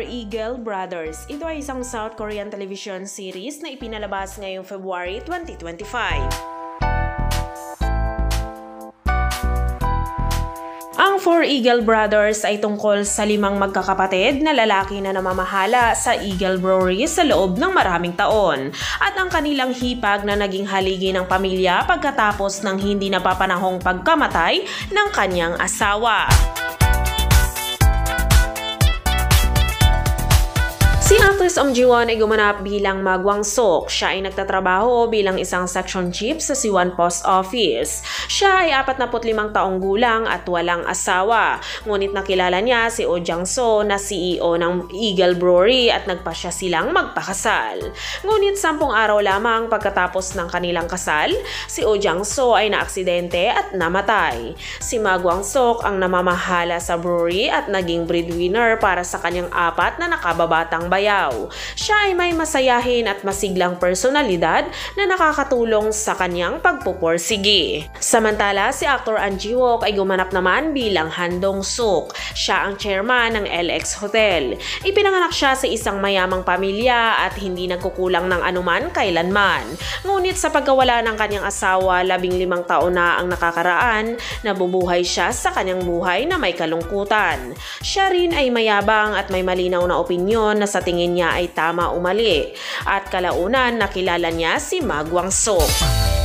Eagle Brothers. Ito ay isang South Korean television series na ipinalabas ngayong February 2025. Ang Four Eagle Brothers ay tungkol sa 5 magkakapatid na lalaki na namamahala sa Eagle Brewery sa loob ng maraming taon at ang kanilang hipag na naging haligi ng pamilya pagkatapos ng hindi napapanahong pagkamatay ng kanyang asawa. Si actress Om Ji-won ay gumanap bilang Ma Kwang-sok. Siya ay nagtatrabaho bilang isang section chief sa Siwan Post Office. Siya ay 45 taong gulang at walang asawa. Ngunit nakilala niya si Oh Jang-so na CEO ng Eagle Brewery at nagpasya silang magpakasal. Ngunit 10 araw lamang pagkatapos ng kanilang kasal, si Oh Jang-so ay naaksidente at namatay. Si Ma Kwang-sok ang namamahala sa brewery at naging breadwinner para sa kanyang 4 na nakababatang bayaw. Siya ay may masayahin at masiglang personalidad na nakakatulong sa kanyang pagpupursigi. Samantala, si actor An Ji-wook ay gumanap naman bilang Han Dong-suk. Siya ang chairman ng LX Hotel. Ipinanganak siya sa isang mayamang pamilya at hindi nagkukulang ng anuman kailanman. Ngunit sa pagkawala ng kanyang asawa, 15 taon na ang nakakaraan, nabubuhay siya sa kanyang buhay na may kalungkutan. Siya rin ay mayabang at may malinaw na opinyon na sa tingin niya ay tama o mali. At kalaunan nakilala niya si Ma Kwang-sok.